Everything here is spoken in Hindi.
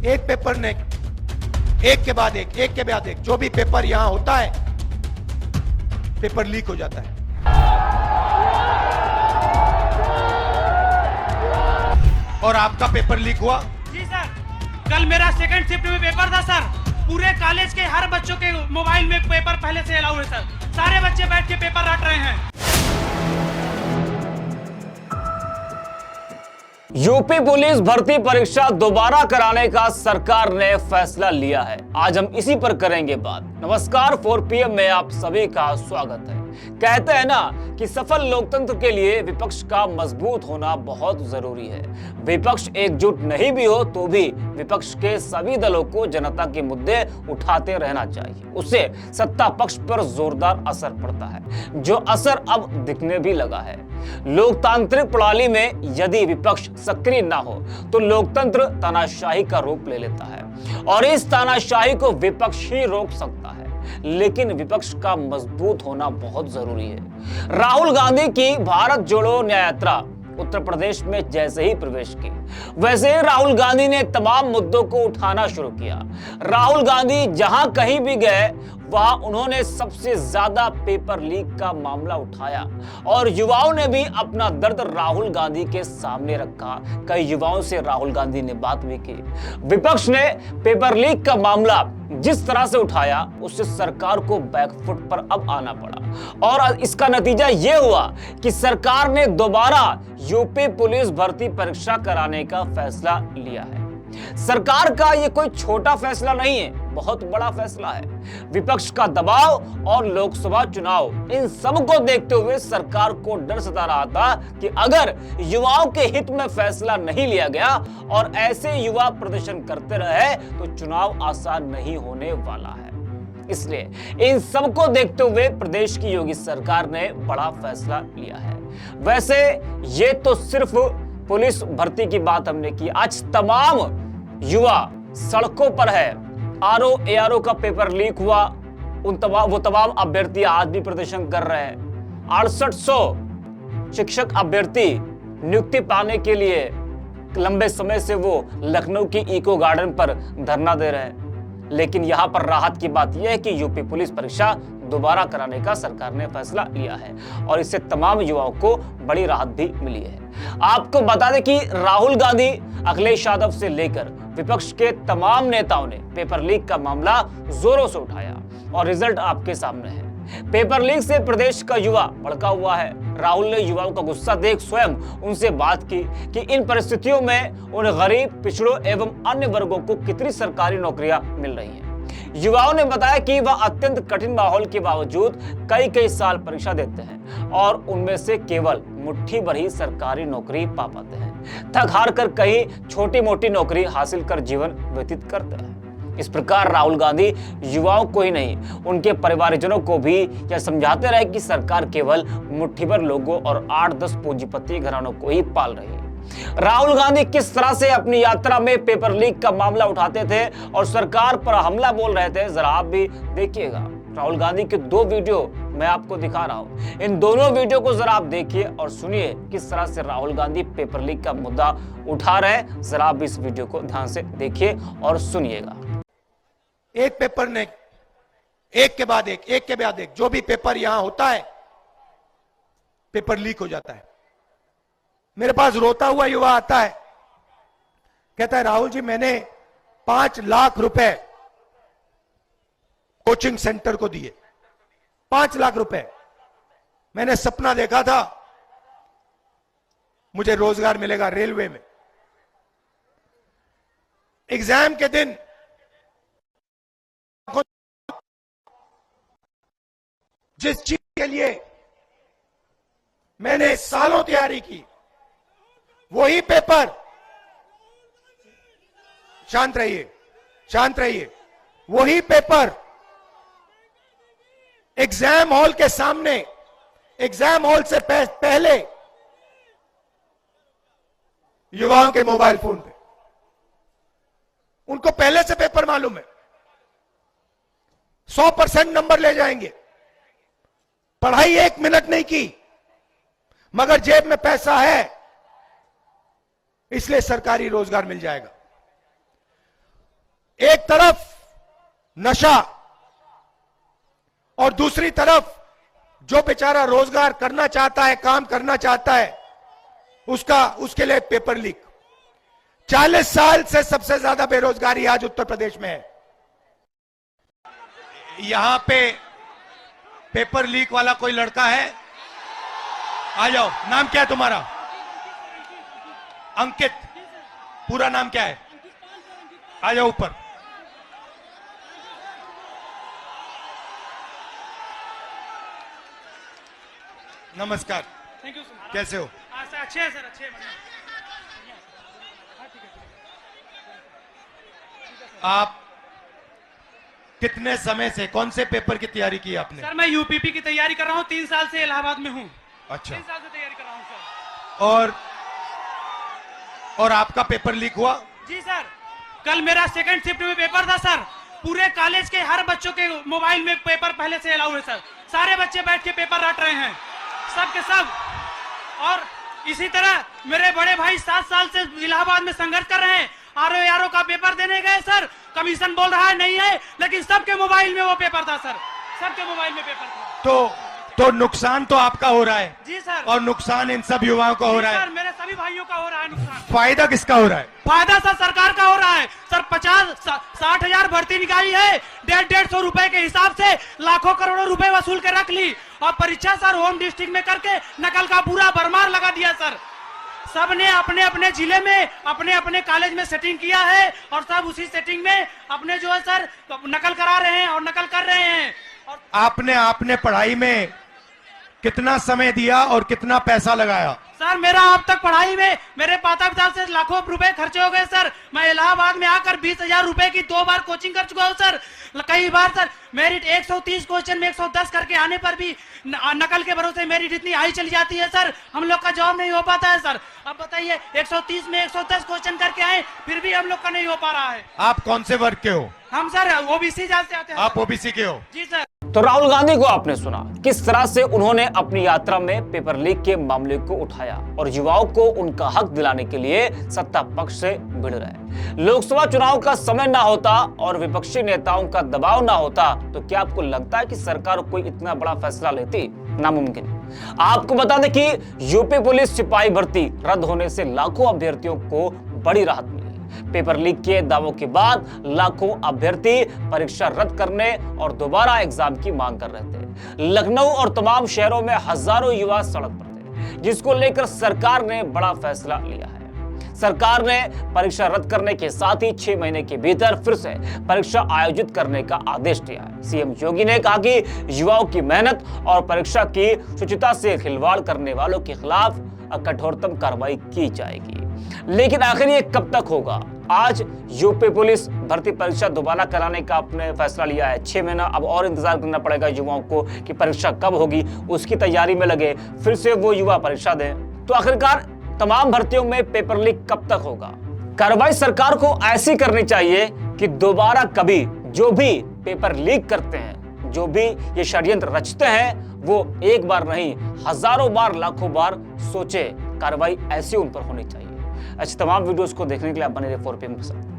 एक पेपर ने एक के बाद एक जो भी पेपर यहां होता है पेपर लीक हो जाता है। और आपका पेपर लीक हुआ? जी सर, कल मेरा सेकंड शिफ्ट में पेपर था सर। पूरे कॉलेज के हर बच्चों के मोबाइल में पेपर पहले से अलाउ है सर। सारे बच्चे बैठ के पेपर रट रहे हैं। यूपी पुलिस भर्ती परीक्षा दोबारा कराने का सरकार ने फैसला लिया है। आज हम इसी पर करेंगे बात। नमस्कार, 4 PM में आप सभी का स्वागत है। कहते हैं ना कि सफल लोकतंत्र के लिए विपक्ष का मजबूत होना बहुत जरूरी है। विपक्ष एकजुट नहीं भी हो तो भी विपक्ष के सभी दलों को जनता के मुद्दे उठाते रहना चाहिए। उससे सत्ता पक्ष पर जोरदार असर पड़ता है, जो असर अब दिखने भी लगा है। लोकतांत्रिक प्रणाली में यदि विपक्ष सक्रिय ना हो तो लोकतंत्र तानाशाही का रूप ले लेता है और इस तानाशाही को विपक्ष ही रोक सकता है। लेकिन विपक्ष का मजबूत होना बहुत जरूरी है। राहुल गांधी की भारत जोड़ो न्याय यात्रा उत्तर प्रदेश में जैसे ही प्रवेश की, वैसे ही राहुल गांधी ने तमाम मुद्दों को उठाना शुरू किया। राहुल गांधी जहां कहीं भी गए वहां उन्होंने सबसे ज्यादा पेपर लीक का मामला उठाया और युवाओं ने भी अपना दर्द राहुल गांधी के सामने रखा। कई युवाओं से राहुल गांधी ने बात भी की। विपक्ष ने पेपर लीक का मामला जिस तरह से उठाया उससे सरकार को बैकफुट पर अब आना पड़ा और इसका नतीजा यह हुआ कि सरकार ने दोबारा यूपी पुलिस भर्ती परीक्षा कराने का फैसला लिया है। सरकार का यह कोई छोटा फैसला नहीं है, बहुत बड़ा फैसला है। विपक्ष का दबाव और लोकसभा चुनाव, इन सब को देखते हुए सरकार को डर सता रहा था कि अगर युवाओं के हित में फैसला नहीं लिया गया और ऐसे युवा प्रदर्शन करते रहे तो चुनाव आसान नहीं होने वाला है। इसलिए इन सब को देखते हुए प्रदेश की योगी सरकार ने बड़ा फैसला लिया है। वैसे ये तो सिर्फ पुलिस भर्ती की बात हमने की, आज तमाम युवा सड़कों पर है। आरओ एआरओ का पेपर लीक हुआ, वो तमाम अभ्यर्थी आज भी प्रदर्शन कर रहे हैं। 6800 शिक्षक अभ्यर्थी नियुक्ति पाने के लिए लंबे समय से वो लखनऊ की इको गार्डन पर धरना दे रहे हैं। लेकिन यहां पर राहत की बात यह है कि यूपी पुलिस परीक्षा दोबारा कराने का सरकार ने फैसला लिया है और इससे तमाम युवाओं को बड़ी राहत भी मिली है। आपको बता दें कि राहुल गांधी, अखिलेश यादव से लेकर विपक्ष के तमाम नेताओं ने पेपर लीक का मामला जोरों से उठाया और रिजल्ट आपके सामने है। पेपर लीक से प्रदेश का युवा भड़का हुआ है। राहुल ने युवाओं का गुस्सा देख स्वयं उनसे बात की कि इन परिस्थितियों में उन गरीब, पिछड़ों एवं अन्य वर्गों को कितनी सरकारी नौकरियां मिल रही हैं। युवाओं ने बताया कि वह अत्यंत कठिन माहौल के बावजूद कई साल परीक्षा देते हैं और उनमें से केवल मुट्ठी भर ही सरकारी नौकरी पा पाते हैं। थक हार कर कहीं छोटी मोटी नौकरी हासिल कर जीवन व्यतीत करते हैं। इस प्रकार राहुल गांधी युवाओं को ही नहीं, उनके परिवारजनों को भी यह समझाते रहे कि सरकार केवल मुट्ठी भर लोगों और 8-10 पूंजीपति घरानों को ही पाल रही है। राहुल गांधी किस तरह से अपनी यात्रा में पेपर लीक का मामला उठाते थे और सरकार पर हमला बोल रहे थे, जरा आप भी देखिएगा। राहुल गांधी के 2 वीडियो मैं आपको दिखा रहा हूं। इन दोनों वीडियो को जरा आप देखिए और सुनिए किस तरह से राहुल गांधी पेपर लीक का मुद्दा उठा रहे हैं। जरा आप इस वीडियो को ध्यान से देखिए और सुनिएगा। एक पेपर ने एक के बाद एक जो भी पेपर यहां होता है पेपर लीक हो जाता है। मेरे पास रोता हुआ युवा आता है, कहता है राहुल जी मैंने 5 लाख रुपए कोचिंग सेंटर को दिए। 5 लाख रुपए। मैंने सपना देखा था मुझे रोजगार मिलेगा रेलवे में। एग्जाम के दिन जिस चीज के लिए मैंने सालों तैयारी की वही पेपर, शांत रहिए, वही पेपर एग्जाम हॉल के सामने, एग्जाम हॉल से पहले युवाओं के मोबाइल फोन पे, उनको पहले से पेपर मालूम है। 100% नंबर ले जाएंगे। पढ़ाई 1 मिनट नहीं की, मगर जेब में पैसा है, इसलिए सरकारी रोजगार मिल जाएगा। एक तरफ नशा और दूसरी तरफ जो बेचारा रोजगार करना चाहता है, काम करना चाहता है, उसके लिए पेपर लीक। 40 साल से सबसे ज्यादा बेरोजगारी आज उत्तर प्रदेश में है। यहां पे पेपर लीक वाला कोई लड़का है? आ जाओ। नाम क्या है तुम्हारा? अंकित। पूरा नाम क्या है? आ जाओ ऊपर। नमस्कार। Thank you sir. कैसे हो? सर अच्छे हैं सर, अच्छे हैं। आप कितने समय से कौन से पेपर की तैयारी की आपने? सर मैं यूपीपी की तैयारी कर रहा हूँ, 3 साल से इलाहाबाद में हूँ। अच्छा। 3 साल से तैयारी कर रहा हूँ सर। और आपका पेपर लीक हुआ? जी सर, कल मेरा सेकंड शिफ्ट में पेपर था सर। पूरे कॉलेज के हर बच्चों के मोबाइल में पेपर पहले से अलाउ है सर। सारे बच्चे बैठ के पेपर रट रहे हैं, सब के सब। और इसी तरह मेरे बड़े भाई 7 साल से इलाहाबाद में संघर्ष कर रहे हैं। आरओ का पेपर देने गए सर, कमीशन बोल रहा है नहीं है, लेकिन सबके मोबाइल में वो पेपर था सर, सबके मोबाइल में पेपर था। तो नुकसान तो आपका हो रहा है। जी सर। और नुकसान इन सब युवाओं का हो रहा है। सर मेरे सभी भाइयों का हो रहा है नुकसान। फायदा किसका हो रहा है? फायदा सर सरकार का हो रहा है सर। 50-60 हजार भर्ती निकाली है, 150 रुपए के हिसाब से लाखों करोड़ों रुपए वसूल के रख ली। और परीक्षा सर होम डिस्ट्रिक्ट में करके नकल का पूरा भरमार लगा दिया सर। सबने अपने अपने जिले में अपने अपने कॉलेज में सेटिंग किया है और सब उसी सेटिंग में अपने जो है सर नकल करा रहे हैं और नकल कर रहे हैं। और आपने पढ़ाई में कितना समय दिया और कितना पैसा लगाया? सर मेरा अब तक पढ़ाई में मेरे माता पिता से लाखों रुपए खर्चे हो गए सर। मैं इलाहाबाद में आकर 20,000 रुपए की 2 बार कोचिंग कर चुका हूँ सर। कई बार सर मेरिट 130 क्वेश्चन में 110 करके आने पर भी नकल के भरोसे मेरिट इतनी हाई चली जाती है सर, हम लोग का जॉब नहीं हो पाता है सर। अब बताइए 130 में 110 क्वेश्चन करके आए, फिर भी हम लोग का नहीं हो पा रहा है। आप कौन से वर्ग के हो? हम सर ओबीसी जाते हैं। आप ओबीसी के हो? जी सर। तो राहुल गांधी को आपने सुना किस तरह से उन्होंने अपनी यात्रा में पेपर लीक के मामले को उठाया और युवाओं को उनका हक दिलाने के लिए सत्ता पक्ष से भिड़ रहे। लोकसभा चुनाव का समय ना होता और विपक्षी नेताओं का दबाव ना होता तो क्या आपको लगता है कि सरकार कोई इतना बड़ा फैसला लेती? नामुमकिन। आपको बता दें कि यूपी पुलिस सिपाही भर्ती रद्द होने से लाखों अभ्यर्थियों को बड़ी राहत मिली। पेपर लीक के दावों के बाद लाखों अभ्यर्थी परीक्षा रद्द करने और दोबारा एग्जाम की मांग कर रहे थे। लखनऊ और तमाम शहरों में हजारों युवा सड़क पर थे, जिसको लेकर सरकार ने बड़ा फैसला लिया है। सरकार ने परीक्षा रद्द करने के साथ ही 6 महीने के भीतर फिर से परीक्षा आयोजित करने का आदेश दिया है। सीएम योगी ने कहा कि युवाओं की मेहनत और परीक्षा की शुचिता से खिलवाड़ करने वालों के खिलाफ कठोरतम कार्रवाई की जाएगी। लेकिन आखिर ये कब तक होगा? आज यूपी पुलिस भर्ती परीक्षा दोबारा कराने का आपने फैसला लिया है। 6 महीना अब और इंतजार करना पड़ेगा युवाओं को कि परीक्षा कब होगी, उसकी तैयारी में लगे, फिर से वो युवा परीक्षा दें। तो आखिरकार तमाम भर्तियों में पेपर लीक कब तक होगा? कार्रवाई सरकार को ऐसी करनी चाहिए कि दोबारा कभी जो भी पेपर लीक करते हैं, जो भी ये षड्यंत्र रचते हैं, वो एक बार नहीं हजारों बार लाखों बार सोचे। कार्रवाई ऐसी उन पर होनी चाहिए। अच्छी तमाम वीडियोस को देखने के लिए आप बने रहिए 4PM के साथ।